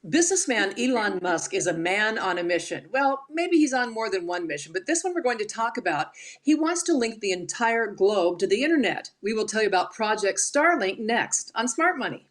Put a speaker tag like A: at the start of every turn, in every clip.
A: Businessman Elon Musk is a man on a mission. Well, maybe he's on more than one mission, but this one we're going to talk about. He wants to link the entire globe to the internet. We will tell you about Project Starlink next on Smart Money.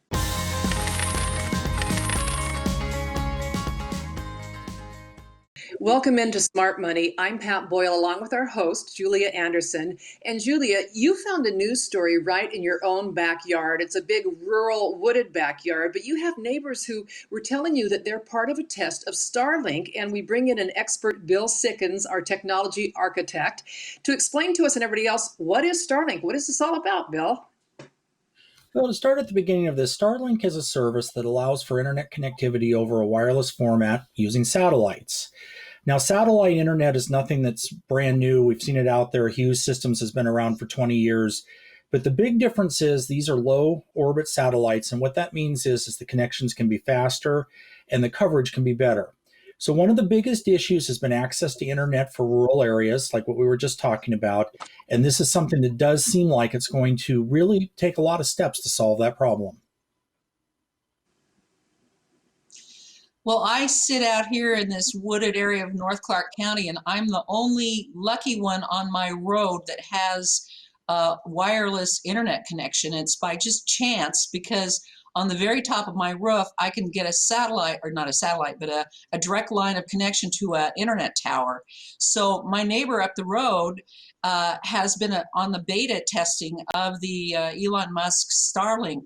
A: Welcome into Smart Money. I'm Pat Boyle along with our host, Julia Anderson. And Julia, you found a news story right in your own backyard. It's a big rural wooded backyard, but you have neighbors who were telling you that they're part of a test of Starlink. And we bring in an expert, Bill Sickens, our technology architect, to explain to us and everybody else, what is Starlink? What is this all about, Bill?
B: Well, to start at the beginning of this, Starlink is a service that allows for internet connectivity over a wireless format using satellites. Now, satellite internet is nothing that's brand new. We've seen it out there. Hughes Systems has been around for 20 years. But the big difference is these are low orbit satellites. And what that means is the connections can be faster and the coverage can be better. So one of the biggest issues has been access to internet for rural areas, like what we were just talking about. And this is something that does seem like it's going to really take a lot of steps to solve that problem.
C: Well, I sit out here in this wooded area of North Clark County, and I'm the only lucky one on my road that has a wireless internet connection. It's by just chance because on the very top of my roof, I can get a satellite, or not a satellite, but a direct line of connection to an internet tower. So my neighbor up the road has been on the beta testing of the Elon Musk Starlink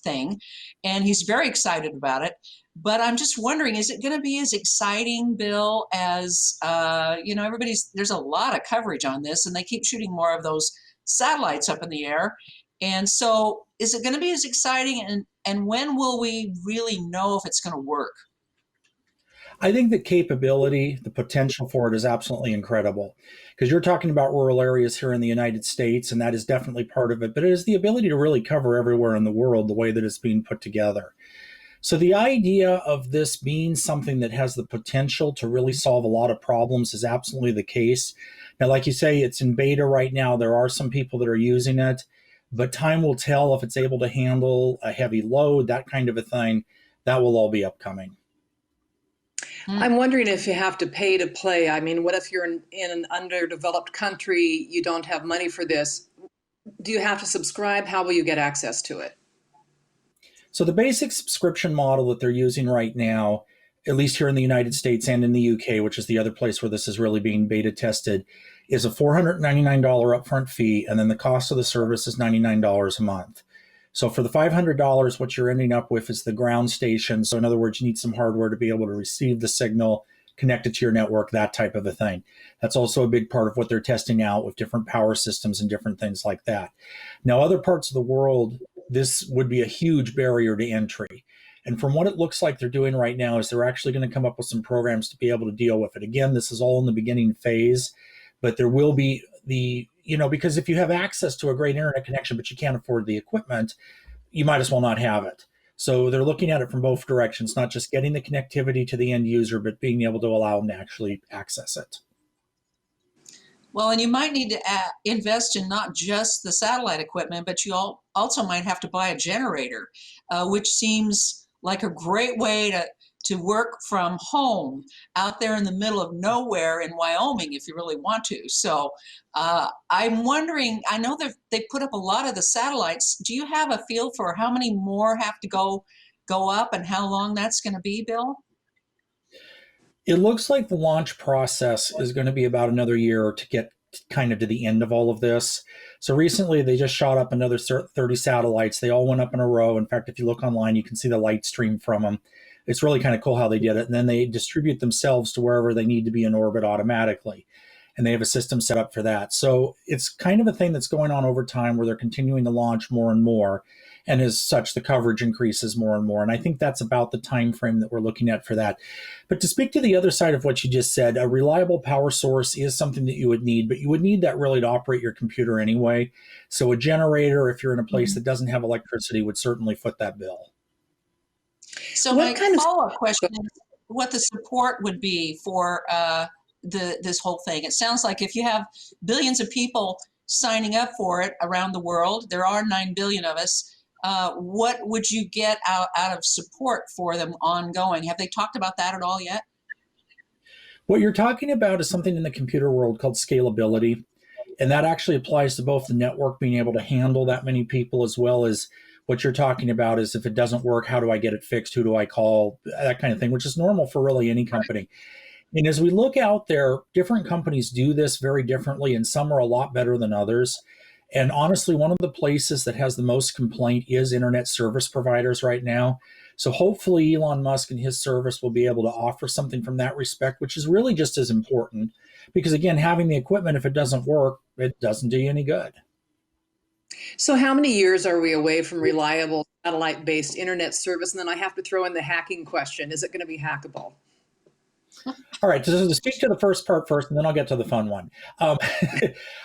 C: thing, and he's very excited about it. But I'm just wondering, is it going to be as exciting, Bill, as, there's a lot of coverage on this, and they keep shooting more of those satellites up in the air. And so is it going to be as exciting, and when will we really know if it's going to work?
B: I think the capability, the potential for it is absolutely incredible because you're talking about rural areas here in the United States, and that is definitely part of it. But it is the ability to really cover everywhere in the world the way that it's being put together. So the idea of this being something that has the potential to really solve a lot of problems is absolutely the case. Now, like you say, it's in beta right now. There are some people that are using it, but time will tell if it's able to handle a heavy load, that kind of a thing. That will all be upcoming.
A: I'm wondering if you have to pay to play. I mean, what if you're in an underdeveloped country, you don't have money for this? Do you have to subscribe? How will you get access to it?
B: So the basic subscription model that they're using right now, at least here in the United States and in the UK, which is the other place where this is really being beta tested, is a $499 upfront fee, and then the cost of the service is $99 a month. So for the $500, what you're ending up with is the ground station. So in other words, you need some hardware to be able to receive the signal, connect it to your network, that type of a thing. That's also a big part of what they're testing out with different power systems and different things like that. Now, other parts of the world, this would be a huge barrier to entry. And from what it looks like they're doing right now is they're actually going to come up with some programs to be able to deal with it. Again, this is all in the beginning phase, but there will be because if you have access to a great internet connection, but you can't afford the equipment, you might as well not have it. So they're looking at it from both directions, not just getting the connectivity to the end user, but being able to allow them to actually access it.
C: Well, and you might need to invest in not just the satellite equipment, but you also might have to buy a generator, which seems like a great way to work from home out there in the middle of nowhere in Wyoming if you really want to. So I'm wondering, I know they put up a lot of the satellites. Do you have a feel for how many more have to go up and how long that's going to be, Bill?
B: It looks like the launch process is going to be about another year to get kind of to the end of all of this. So recently they just shot up another 30 satellites. They all went up in a row. In fact, if you look online, you can see the light stream from them. It's really kind of cool how they did it. And then they distribute themselves to wherever they need to be in orbit automatically. And they have a system set up for that. So it's kind of a thing that's going on over time where they're continuing to launch more and more. And as such, the coverage increases more and more. And I think that's about the time frame that we're looking at for that. But to speak to the other side of what you just said, a reliable power source is something that you would need, but you would need that really to operate your computer anyway. So a generator, if you're in a place that doesn't have electricity, would certainly foot that bill.
C: So my follow-up question is what the support would be for this whole thing. It sounds like if you have billions of people signing up for it around the world, there are 9 billion of us, what would you get out of support for them ongoing? Have they talked about that at all yet?
B: What you're talking about is something in the computer world called scalability. And that actually applies to both the network being able to handle that many people, as well as what you're talking about is if it doesn't work, how do I get it fixed? Who do I call? That kind of thing, which is normal for really any company. And as we look out there, different companies do this very differently, and some are a lot better than others. And honestly, one of the places that has the most complaint is internet service providers right now. So hopefully Elon Musk and his service will be able to offer something from that respect, which is really just as important. Because again, having the equipment, if it doesn't work, it doesn't do you any good.
A: So how many years are we away from reliable satellite-based internet service? And then I have to throw in the hacking question. Is it going to be hackable?
B: All right, so to speak to the first part first, and then I'll get to the fun one.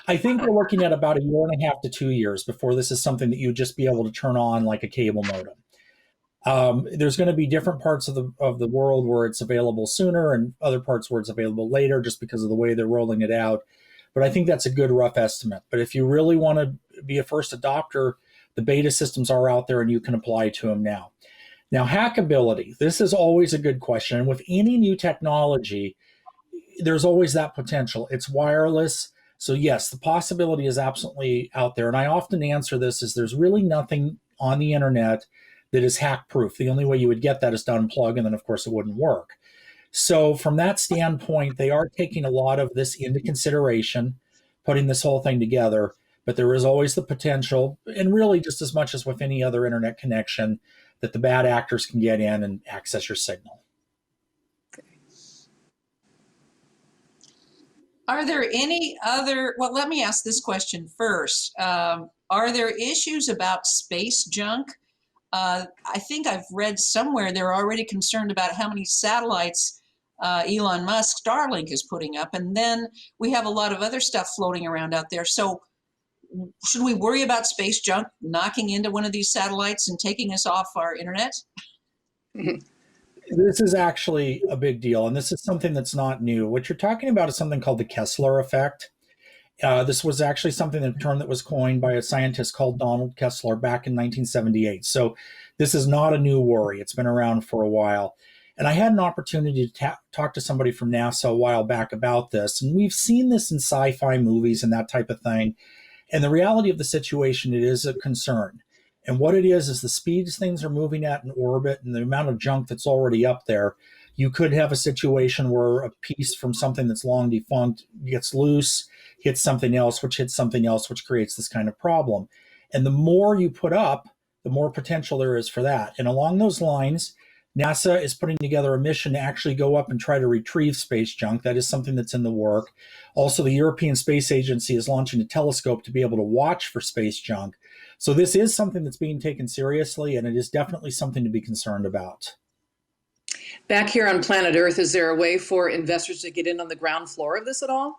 B: I think we're looking at about 1.5 to 2 years before this is something that you'd just be able to turn on like a cable modem. There's going to be different parts of the world where it's available sooner and other parts where it's available later just because of the way they're rolling it out. But I think that's a good rough estimate. But if you really want to be a first adopter, the beta systems are out there and you can apply to them now. Now, hackability, this is always a good question. And with any new technology, there's always that potential. It's wireless. So yes, the possibility is absolutely out there. And I often answer this as there's really nothing on the internet that is hack proof. The only way you would get that is to unplug, and then of course it wouldn't work. So from that standpoint, they are taking a lot of this into consideration, putting this whole thing together. But there is always the potential, and really just as much as with any other internet connection, that the bad actors can get in and access your signal.
C: Are there any other, well, let me ask this question first. Are there issues about space junk? I think I've read somewhere they're already concerned about how many satellites Elon Musk Starlink is putting up. And then we have a lot of other stuff floating around out there. So should we worry about space junk knocking into one of these satellites and taking us off our internet?
B: This is actually a big deal, and this is something that's not new. What you're talking about is something called the Kessler effect. This was actually something, a term that was coined by a scientist called Donald Kessler back in 1978. So this is not a new worry. It's been around for a while. And I had an opportunity to talk to somebody from NASA a while back about this. And we've seen this in sci-fi movies and that type of thing. And the reality of the situation, it is a concern. And what it is the speeds things are moving at in orbit and the amount of junk that's already up there. You could have a situation where a piece from something that's long defunct gets loose, hits something else, which hits something else, which creates this kind of problem. And the more you put up, the more potential there is for that. And along those lines, NASA is putting together a mission to actually go up and try to retrieve space junk. That is something that's in the work. Also, the European Space Agency is launching a telescope to be able to watch for space junk. So this is something that's being taken seriously, and it is definitely something to be concerned about.
A: Back here on planet Earth, is there a way for investors to get in on the ground floor of this at all?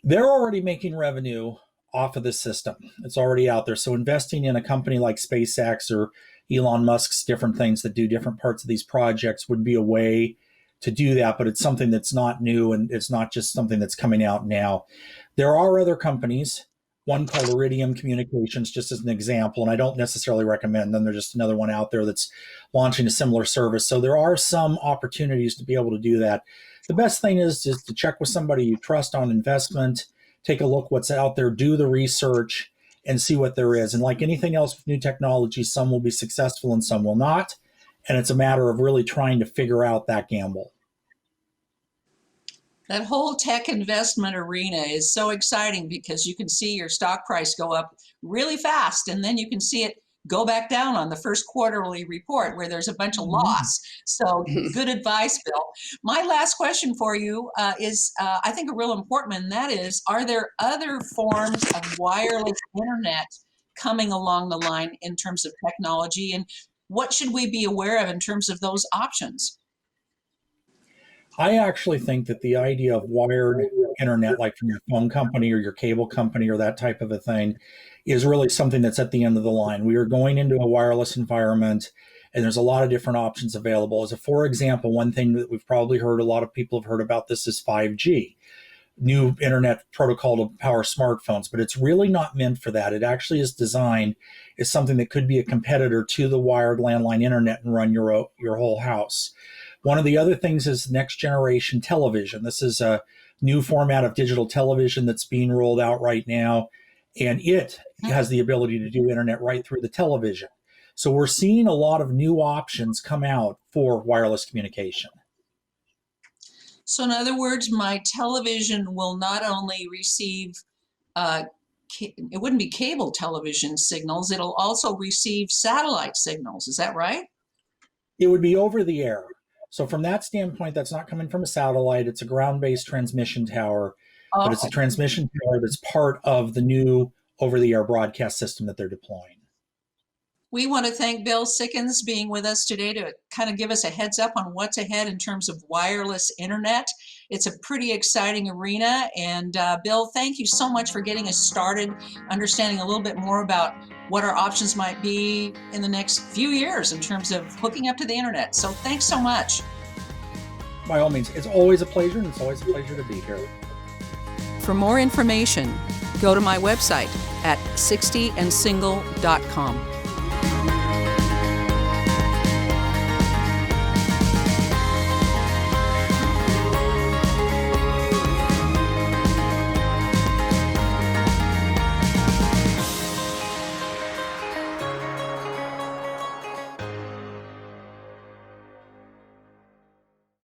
B: They're already making revenue off of this system. It's already out there. So investing in a company like SpaceX or Elon Musk's different things that do different parts of these projects would be a way to do that, but it's something that's not new and it's not just something that's coming out now. There are other companies, one called Iridium Communications, just as an example, and I don't necessarily recommend them. There's just another one out there that's launching a similar service. So there are some opportunities to be able to do that. The best thing is just to check with somebody you trust on investment, take a look what's out there, do the research, and see what there is. And like anything else with new technology, some will be successful and some will not. And it's a matter of really trying to figure out that gamble.
C: That whole tech investment arena is so exciting because you can see your stock price go up really fast, and then you can see it go back down on the first quarterly report where there's a bunch of loss. So good advice, Bill. My last question for you is, I think, a real important one, and that is, are there other forms of wireless internet coming along the line in terms of technology, and what should we be aware of in terms of those options?
B: I actually think that the idea of wired internet, like from your phone company or your cable company or that type of a thing, is really something that's at the end of the line. We are going into a wireless environment, and there's a lot of different options available. As a for example, one thing that we've probably heard, a lot of people have heard about this, is 5G. new internet protocol to power smartphones, but it's really not meant for that. It actually is designed as something that could be a competitor to the wired landline internet and run your whole house. One of the other things is next generation television. This is a new format of digital television that's being rolled out right now, and it has the ability to do internet right through the television. So we're seeing a lot of new options come out for wireless communication.
C: So in other words, my television will not only receive, it wouldn't be cable television signals, it'll also receive satellite signals. Is that right?
B: It would be over the air. So from that standpoint, that's not coming from a satellite. It's a ground-based transmission tower, but it's a transmission tower that's part of the new over-the-air broadcast system that they're deploying.
C: We want to thank Bill Sickens being with us today to kind of give us a heads up on what's ahead in terms of wireless internet. It's a pretty exciting arena. And Bill, thank you so much for getting us started, understanding a little bit more about what our options might be in the next few years in terms of hooking up to the internet. So thanks so much.
B: By all means, it's always a pleasure, and it's always a pleasure to be here.
D: For more information, go to my website at 60andsingle.com.